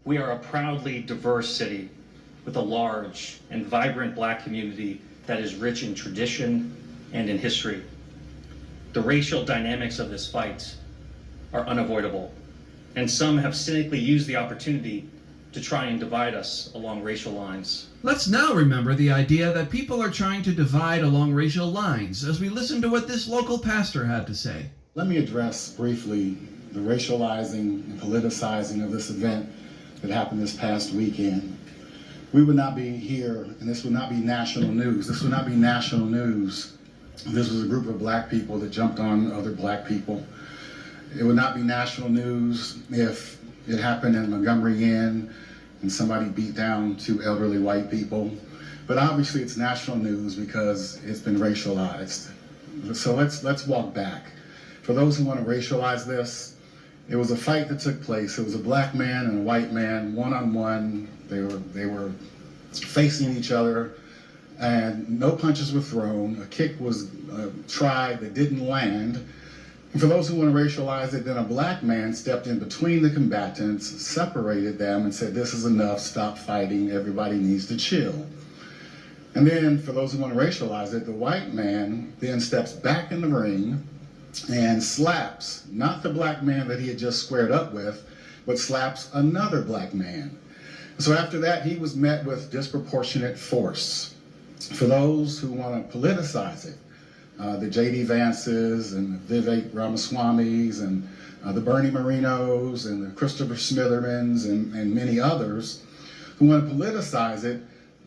We are a proudly diverse city with a large and vibrant Black community that is rich in tradition and in history. The racial dynamics of this fight are unavoidable, and some have cynically used the opportunity to try and divide us along racial lines. Let's now remember the idea that people are trying to divide along racial lines as we listen to what this local pastor had to say. Let me address briefly the racializing and politicizing of this event that happened this past weekend. We would not be here, and this would not be national news. This would not be national news. This was a group of Black people that jumped on other Black people. It would not be national news if it happened in Montgomery Inn and somebody beat down two elderly white people. But obviously it's national news because it's been racialized. So let's walk back. For those who want to racialize this, it was a fight that took place. It was a Black man and a white man, one-on-one. They were facing each other, and no punches were thrown. A kick was tried that didn't land. And for those who want to racialize it, then a Black man stepped in between the combatants, separated them, and said, "This is enough, stop fighting, everybody needs to chill." And then for those who want to racialize it, the white man then steps back in the ring and slaps, not the Black man that he had just squared up with, but slaps another Black man. So after that, he was met with disproportionate force. For those who want to politicize it, the J.D. Vances and the Vivek Ramaswamis and the Bernie Marinos and the Christopher Smithermans and many others who want to politicize it,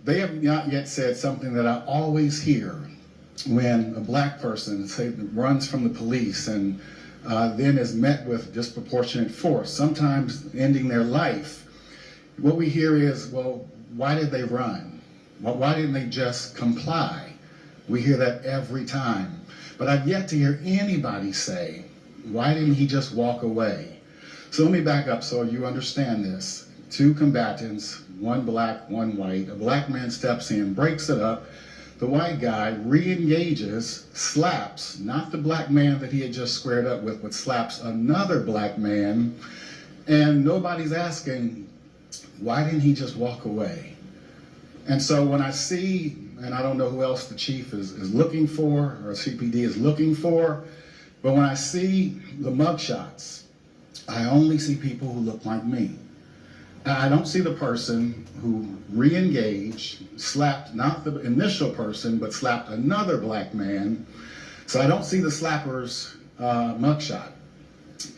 they have not yet said something that I always hear when a Black person, say, runs from the police and then is met with disproportionate force, sometimes ending their life. What we hear is, well, why did they run? Well, why didn't they just comply? We hear that every time. But I've yet to hear anybody say, why didn't he just walk away? So let me back up so you understand this. Two combatants, one Black, one white. A Black man steps in, breaks it up. The white guy re-engages, slaps, not the Black man that he had just squared up with, but slaps another Black man. And nobody's asking, why didn't he just walk away? And so when I see, and I don't know who else the chief is looking for, or CPD is looking for, but when I see the mugshots, I only see people who look like me. I don't see the person who re-engaged, slapped not the initial person, but slapped another Black man. So I don't see the slapper's mugshot.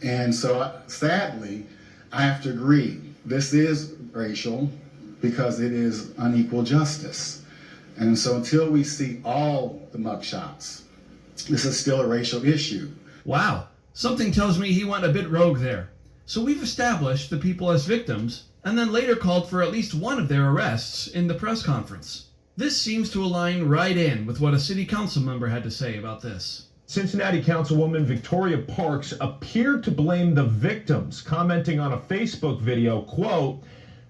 And so sadly, I have to agree, this is racial because it is unequal justice. And so until we see all the mugshots, this is still a racial issue. Wow, something tells me he went a bit rogue there. So we've established the people as victims, and then later called for at least one of their arrests in the press conference. This seems to align right in with what a city council member had to say about this. Cincinnati Councilwoman Victoria Parks appeared to blame the victims, commenting on a Facebook video, quote,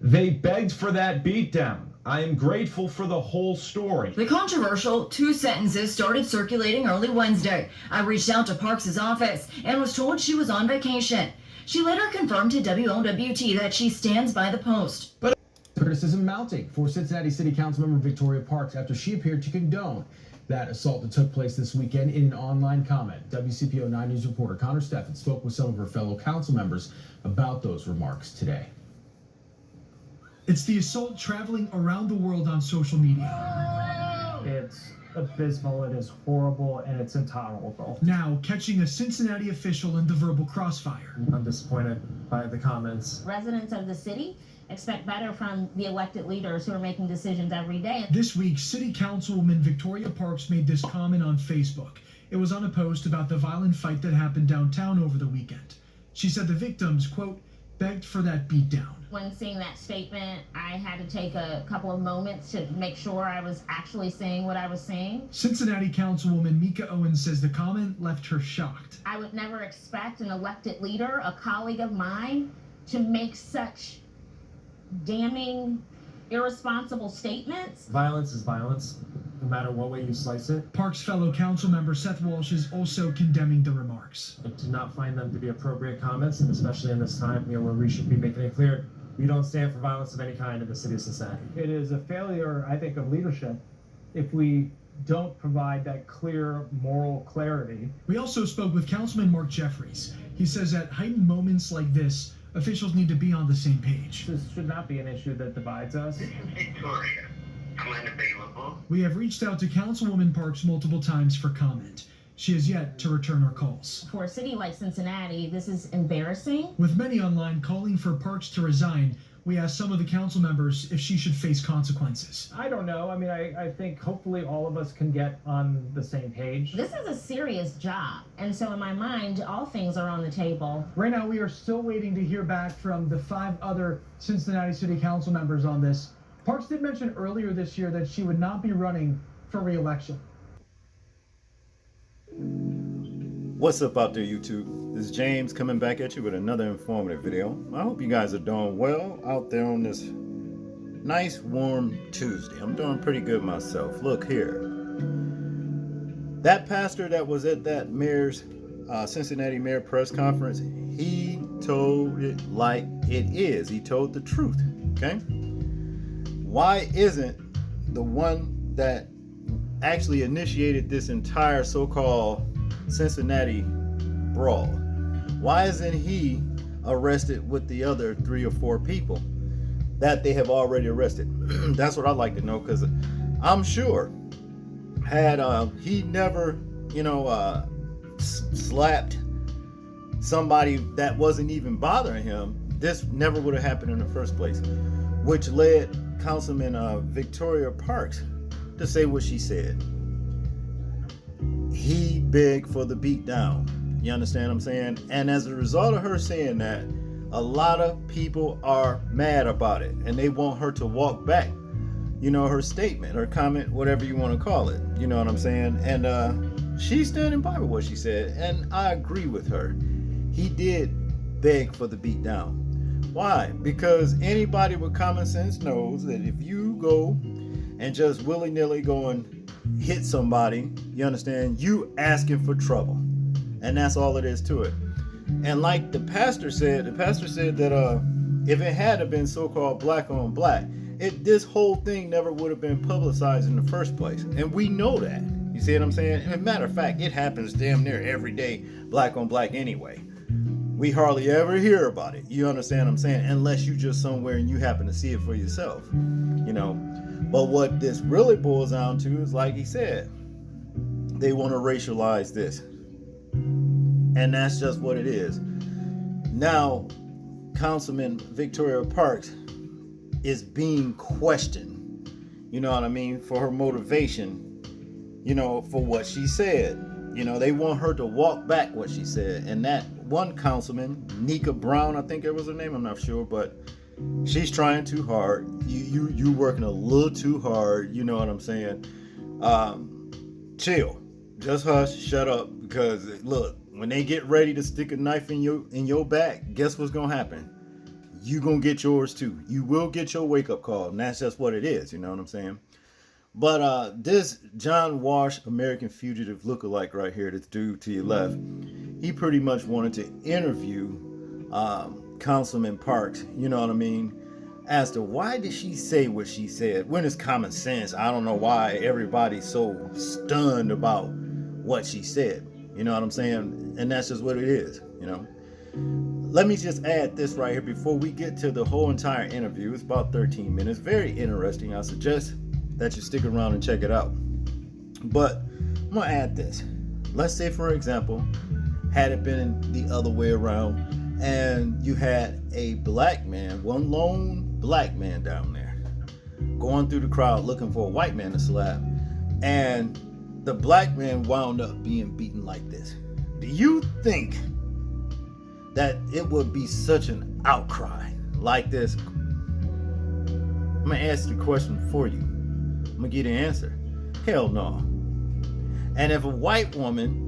"They begged for that beatdown. I am grateful for the whole story." The controversial two sentences started circulating early Wednesday. I reached out to Parks' office and was told she was on vacation. She later confirmed to WLWT that she stands by the post. But criticism mounting for Cincinnati City Councilmember Victoria Parks after she appeared to condone that assault that took place this weekend in an online comment. WCPO 9 News reporter Connor Steffen spoke with some of her fellow council members about those remarks today. It's the assault traveling around the world on social media. It's abysmal, it is horrible, and it's intolerable. Now catching a Cincinnati official in the verbal crossfire. I'm disappointed by the comments. Residents of the city expect better from the elected leaders who are making decisions every day. This week, City Councilwoman Victoria Parks made this comment on Facebook. It was on a post about the violent fight that happened downtown over the weekend. She said the victims, quote, begged for that beatdown. When seeing that statement, I had to take a couple of moments to make sure I was actually saying what I was saying. Cincinnati Councilwoman Mika Owens says the comment left her shocked. I would never expect an elected leader, a colleague of mine, to make such damning, irresponsible statements. Violence is violence, no matter what way you slice it. Parks' fellow council member Seth Walsh is also condemning the remarks. I do not find them to be appropriate comments, and especially in this time, where we should be making it clear We don't stand for violence of any kind in the city of Cincinnati. It is a failure, I think, of leadership if we don't provide that clear moral clarity. We also spoke with Councilman Mark Jeffries. He says at heightened moments like this, officials need to be on the same page. This should not be an issue that divides us. This is Victoria. I'm unavailable. We have reached out to Councilwoman Parks multiple times for comment. She has yet to return our calls. For a city like Cincinnati, this is embarrassing. With many online calling for Parks to resign, we asked some of the council members if she should face consequences. I don't know. I mean, I think hopefully all of us can get on the same page. This is a serious job. And so in my mind, all things are on the table. Right now, we are still waiting to hear back from the 5 other Cincinnati City Council members on this. Parks did mention earlier this year that she would not be running for re-election. What's up out there, YouTube? This is James coming back at you with another informative video. I hope you guys are doing well out there on this nice warm Tuesday. I'm doing pretty good myself. Look here. That pastor that was at that mayor's Cincinnati mayor press conference, he told it like it is. He told the truth, okay? Why isn't the one that actually initiated this entire so-called Cincinnati brawl, why isn't he arrested with the other 3 or 4 people that they have already arrested? That's what I'd like to know, because I'm sure had he never, slapped somebody that wasn't even bothering him, this never would have happened in the first place, which led Councilman Victoria Parks to say what she said. He begged for the beat down. You understand what I'm saying? And as a result of her saying that, a lot of people are mad about it, and they want her to walk back, her statement, her comment, whatever you want to call it. You know what I'm saying? And she's standing by with what she said, and I agree with her. He did beg for the beat down. Why? Because anybody with common sense knows that if you go and just willy-nilly go and hit somebody, you understand, you asking for trouble. And that's all it is to it. And like the pastor said that if it had been so-called black on black, this whole thing never would have been publicized in the first place. And we know that. You see what I'm saying? As a matter of fact, it happens damn near every day, black on black anyway. We hardly ever hear about it. You understand what I'm saying? Unless you just somewhere and you happen to see it for yourself. But what this really boils down to is, like he said, they want to racialize this. And that's just what it is. Now, Councilman Victoria Parks is being questioned, you know what I mean, for her motivation, for what she said. They want her to walk back what she said. And that one councilman, Nika Brown, I think that was her name, I'm not sure, but she's trying too hard. You working a little too hard. You know what I'm saying? Chill. Just hush. Shut up. Because look, when they get ready to stick a knife in your back, guess what's gonna happen? You gonna get yours too. You will get your wake up call, and that's just what it is. You know what I'm saying? But this John Walsh American Fugitive lookalike right here, this dude to your left, he pretty much wanted to interview Councilman Parks, you know what I mean, as to why did she say what she said, when it's common sense. I don't know why everybody's so stunned about what she said, you know what I'm saying, and that's just what it is, Let me just add this right here before we get to the whole entire interview. It's about 13 minutes, very interesting. I suggest that you stick around and check it out. But I'm gonna add this. Let's say, for example, had it been the other way around, and you had a black man, one lone black man down there, going through the crowd looking for a white man to slap, and the black man wound up being beaten like this. Do you think that it would be such an outcry like this? I'm gonna ask the question for you. I'm gonna get an answer. Hell no. And if a white woman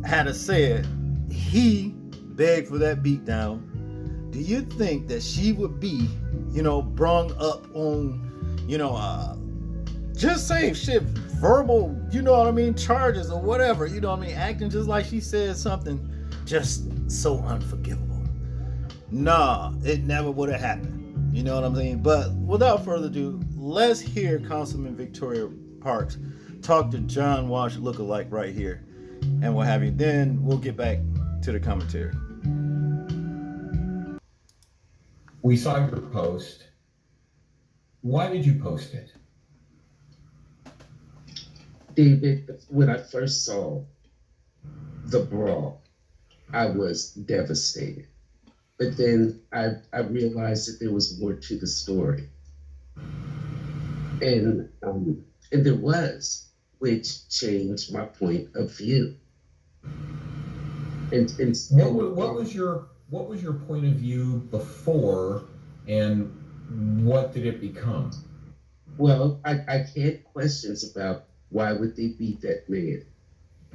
had said he begged for that beat down, do you think that she would be, brung up on, just say shit, verbal, charges or whatever, acting just like she said something just so unforgivable? Nah, it never would have happened. You know what I'm saying? But without further ado, let's hear Councilman Victoria Parks talk to John Walsh lookalike right here and what have you. Then we'll get back to the commentary. We saw your post. Why did you post it? David, when I first saw the brawl, I was devastated. But then I realized that there was more to the story. And there was, which changed my point of view. And what was your point of view before, and what did it become? Well, I had questions about why would they beat that man.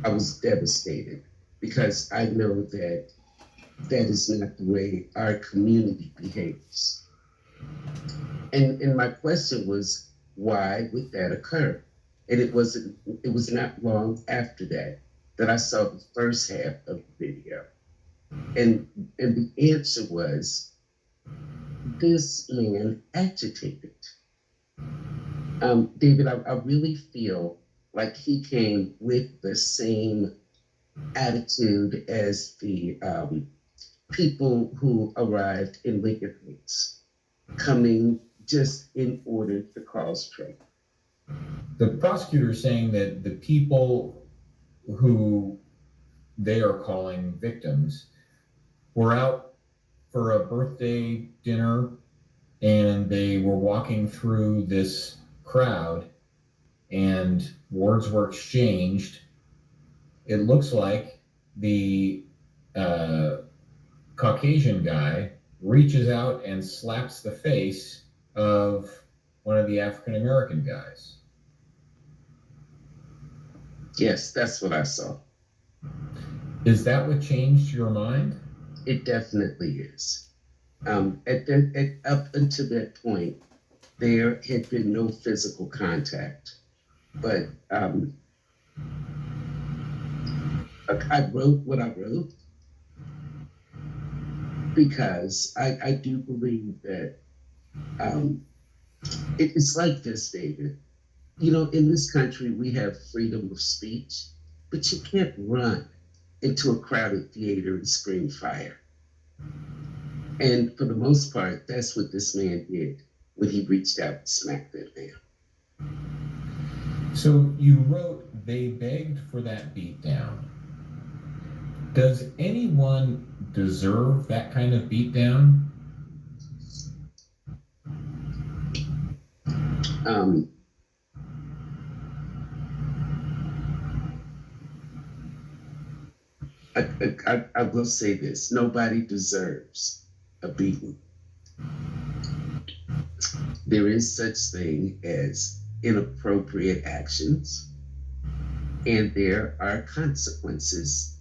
I was devastated because I know that is not the way our community behaves. And my question was, why would that occur? And it was not long after that I saw the first half of the video. And the answer was, this man agitated. David, I really feel like he came with the same attitude as the people who arrived in Lincoln Heights, coming just in order to cause trouble. The prosecutor is saying that the people who they are calling victims were out for a birthday dinner, and they were walking through this crowd, and words were exchanged. It looks like the Caucasian guy reaches out and slaps the face of one of the African American guys. Yes, that's what I saw. Is that what changed your mind? It definitely is. Up until that point, there had been no physical contact. But I wrote what I wrote because I do believe that it's like this, David. You know, in this country, we have freedom of speech, but you can't run into a crowded theater and scream fire. And for the most part, that's what this man did when he reached out and smacked that man. So you wrote, they begged for that beatdown. Does anyone deserve that kind of beatdown? I will say this, nobody deserves a beating. There is such thing as inappropriate actions, and there are consequences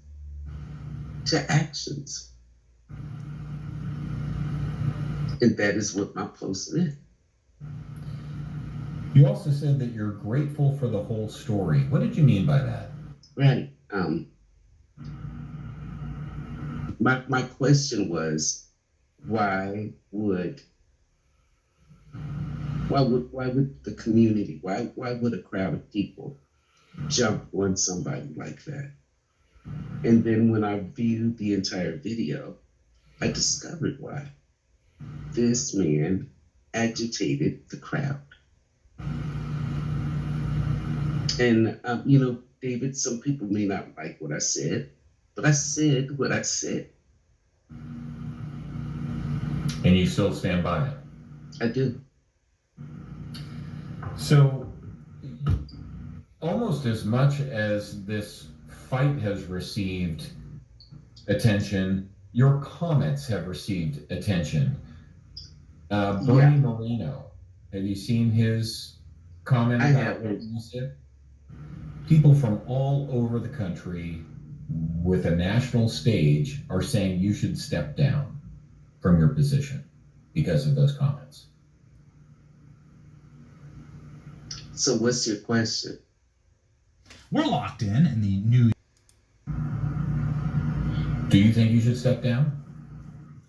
to actions. And that is what my post meant. You also said that you're grateful for the whole story. What did you mean by that? Right. My question was, why would the community, why would a crowd of people jump on somebody like that? And then when I viewed the entire video, I discovered why. This man agitated the crowd. And, David, some people may not like what I said, but I said what I said. And you still stand by it? I do. So, almost as much as this fight has received attention, your comments have received attention. Bernie Moreno, have you seen his comment about what you said? People from all over the country with a national stage are saying you should step down from your position because of those comments. So what's your question? We're locked in the new. Do you think you should step down?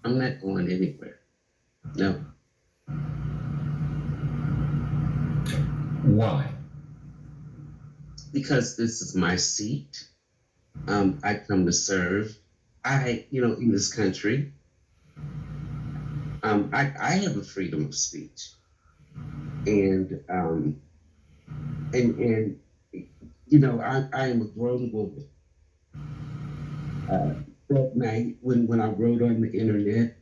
I'm not going anywhere. No. Why? Because this is my seat. I come to serve. In this country, I have a freedom of speech, and I am a grown woman. That night when I wrote on the internet,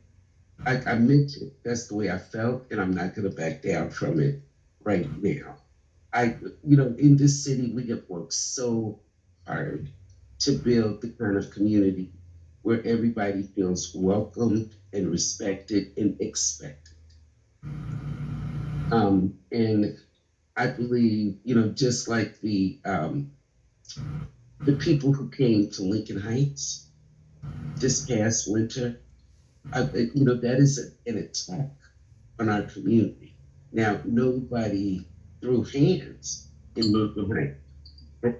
I meant it. That's the way I felt, and I'm not going to back down from it right now. In this city, we have worked so hard to build the kind of community where everybody feels welcomed and respected and expected. And I believe, just like the people who came to Lincoln Heights this past winter, that is an attack on our community. Now, nobody threw hands in Lincoln Heights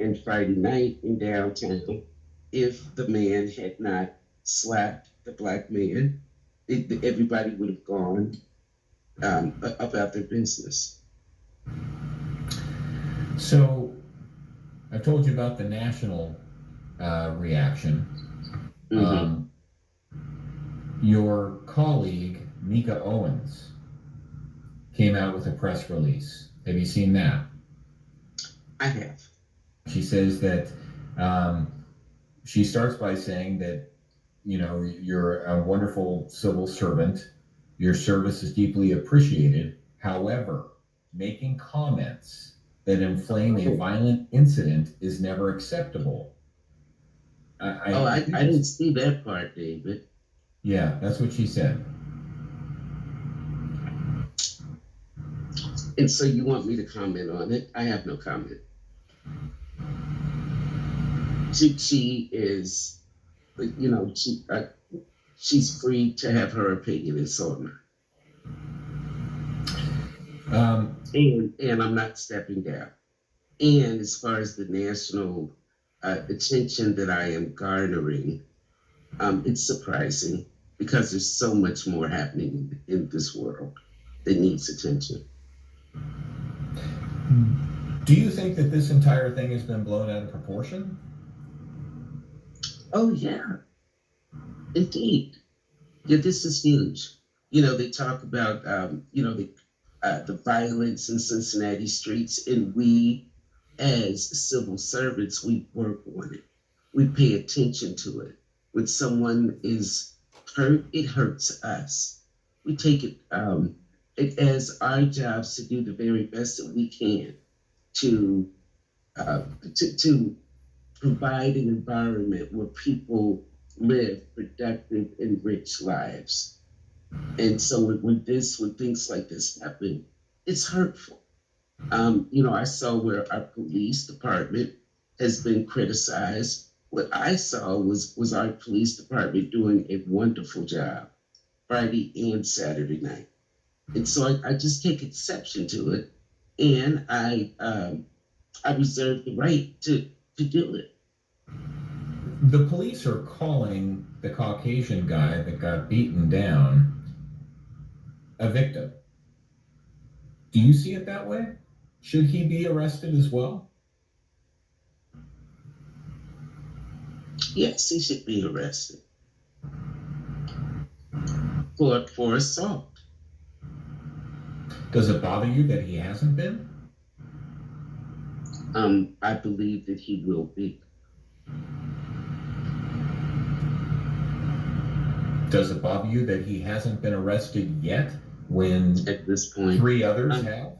and Friday night in downtown if the man had not slapped the black man. Everybody would have gone about their business. So, I've told you about the national reaction. Mm-hmm. Your colleague, Mika Owens, came out with a press release. Have you seen that? I have. She says that she starts by saying that, you're a wonderful civil servant. Your service is deeply appreciated. However, making comments that inflame a violent incident is never acceptable. I didn't see that part, David. Yeah, that's what she said. And so you want me to comment on it? I have no comment. She is, she's free to have her opinion, and so am I. And I'm not stepping down. And as far as the national attention that I am garnering, it's surprising because there's so much more happening in this world that needs attention. Do you think that this entire thing has been blown out of proportion? Oh, yeah. Indeed. Yeah, this is huge. They talk about, the violence in Cincinnati streets, and we, as civil servants, we work on it. We pay attention to it. When someone is hurt, it hurts us. We take it as our jobs to do the very best that we can to provide an environment where people live productive and rich lives. And so when things like this happen, it's hurtful. I saw where our police department has been criticized. What I saw was our police department doing a wonderful job Friday and Saturday night. And so I just take exception to it, and I reserve the right to do it. The police are calling the Caucasian guy that got beaten down a victim. Do you see it that way? Should he be arrested as well? Yes, he should be arrested for assault. Does it bother you that he hasn't been? I believe that he will be. Does it bother you that he hasn't been arrested yet when at this point 3 others have?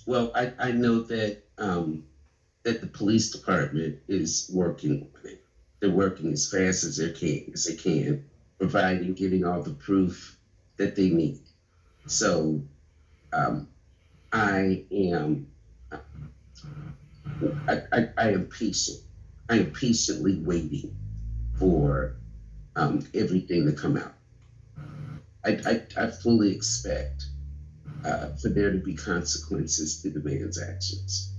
Well, I know that that the police department is working on it. They're working as fast as they can, providing, getting all the proof that they need. So I am patient. I am patiently waiting for everything to come out. I fully expect for there to be consequences to the man's actions.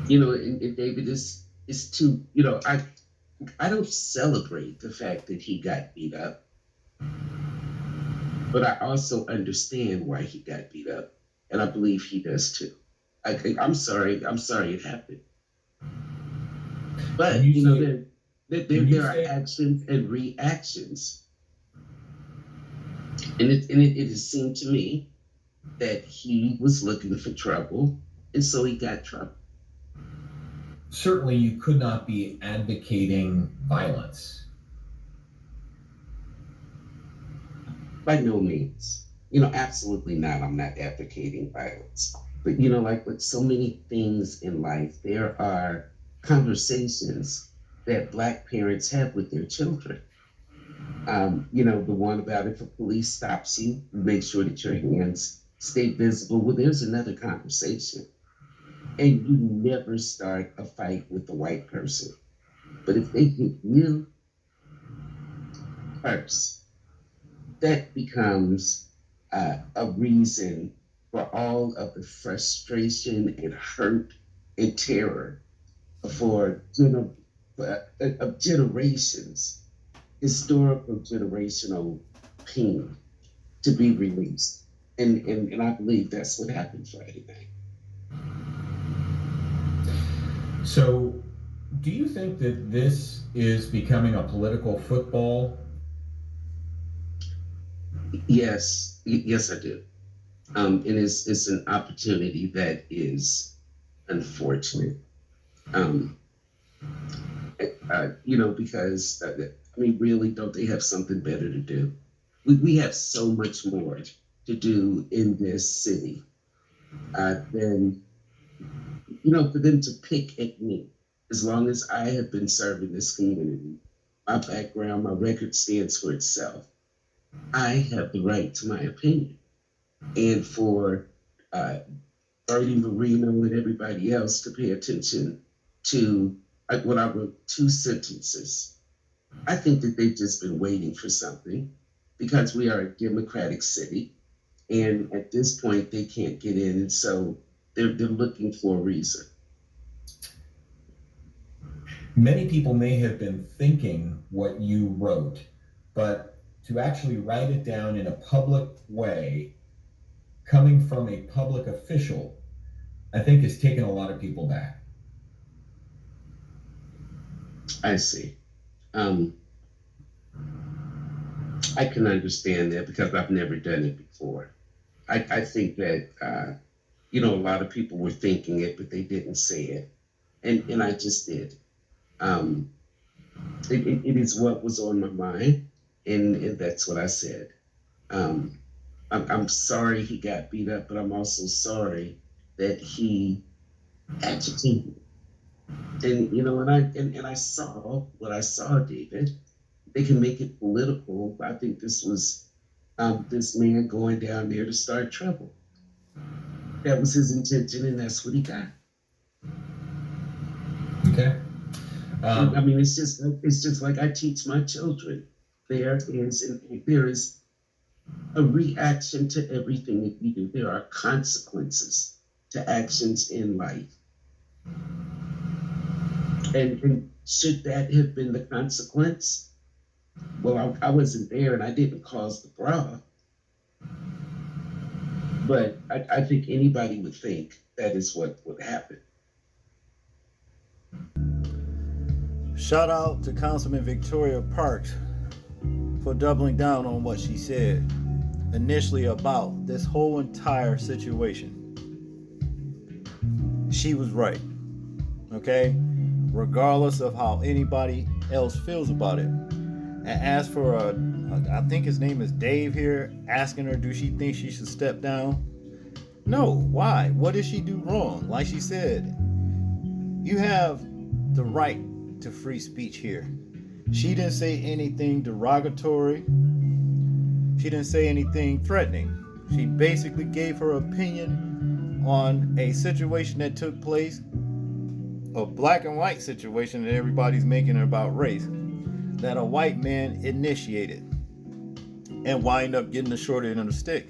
And David is too. I don't celebrate the fact that he got beat up. But I also understand why he got beat up, and I believe he does too. I'm sorry it happened. But You say- there are actions and reactions, and it has seemed to me that he was looking for trouble, and so he got trouble. Certainly, you could not be advocating violence. By no means. Absolutely not. I'm not advocating violence. But like with so many things in life, there are conversations that Black parents have with their children. The one about if a police stops you, make sure that your hands stay visible. Well, there's another conversation. And you never start a fight with a white person. But if they hit you first, that becomes a reason for all of the frustration and hurt and terror of generations, historical generational pain to be released. And I believe that's what happened Friday night. So, do you think that this is becoming a political football? Yes, I do. And it's an opportunity that is unfortunate. Because really, don't they have something better to do? We have so much more to do in this city than for them to pick at me. As long as I have been serving this community, my background, my record stands for itself. I have the right to my opinion. And for Bernie Marino and everybody else to pay attention to when I wrote 2 sentences, I think that they've just been waiting for something because we are a democratic city. And at this point, they can't get in. And so they're looking for a reason. Many people may have been thinking what you wrote, but to actually write it down in a public way, coming from a public official, I think has taken a lot of people back. I see. I can understand that because I've never done it before. I think that, a lot of people were thinking it, but they didn't say it. And I just did. It is what was on my mind, and that's what I said. I'm sorry he got beat up, but I'm also sorry that he agitated. And I saw what I saw, David. They can make it political. I think this was this man going down there to start trouble. That was his intention, and that's what he got. Okay. It's just like I teach my children. There is a reaction to everything that we do. There are consequences to actions in life. And should that have been the consequence? Well, I wasn't there and I didn't cause the brawl. But I think anybody would think that is what would happen. Shout out to Councilman Victoria Parks for doubling down on what she said initially about this whole entire situation. She was right, okay? Regardless of how anybody else feels about it. And as for, I think his name is Dave here, asking her, do she think she should step down? No, why? What did she do wrong? Like she said, you have the right to free speech here. She didn't say anything derogatory. She didn't say anything threatening. She basically gave her opinion on a situation that took place, a black and white situation that everybody's making about race, that a white man initiated and wind up getting the short end of the stick.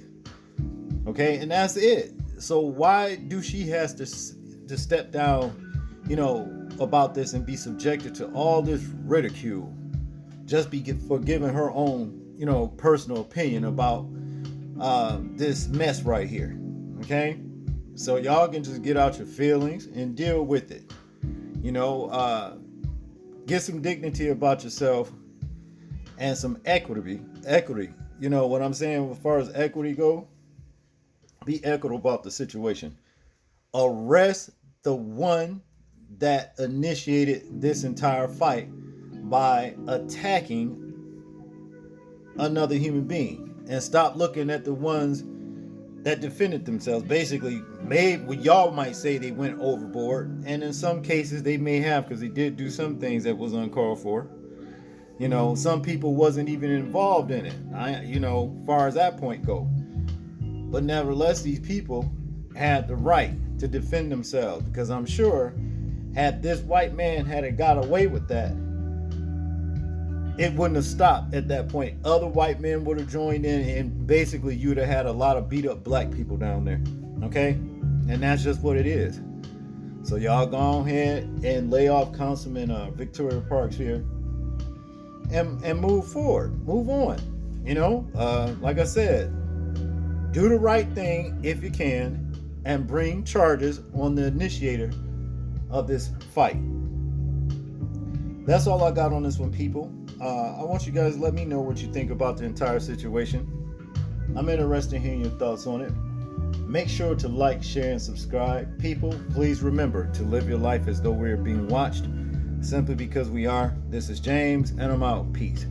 Okay, and that's it. So why do she has to step down, about this and be subjected to all this ridicule just for giving her own personal opinion about this mess right here. Okay, so y'all can just get out your feelings and deal with it. Get some dignity about yourself and some equity. You know what I'm saying? As far as equity go, be equitable about the situation. Arrest the one that initiated this entire fight by attacking another human being, and stop looking at the ones that defended themselves. Basically, y'all might say they went overboard, and in some cases they may have, because they did do some things that was uncalled for. Some people wasn't even involved in it. Far as that point go. But nevertheless, these people had the right to defend themselves, because I'm sure had this white man had got away with that, it wouldn't have stopped at that point. Other white men would have joined in, and basically you'd have had a lot of beat up black people down there. Okay? And that's just what it is. So y'all go ahead and lay off Councilman Victoria Parks here and move forward. Move on. Like I said, do the right thing if you can and bring charges on the initiator of this fight. That's all I got on this one, people. I want you guys to let me know what you think about the entire situation. I'm interested in hearing your thoughts on it. Make sure to like, share, and subscribe. People, please remember to live your life as though we're being watched. Simply because we are. This is James, and I'm out. Peace.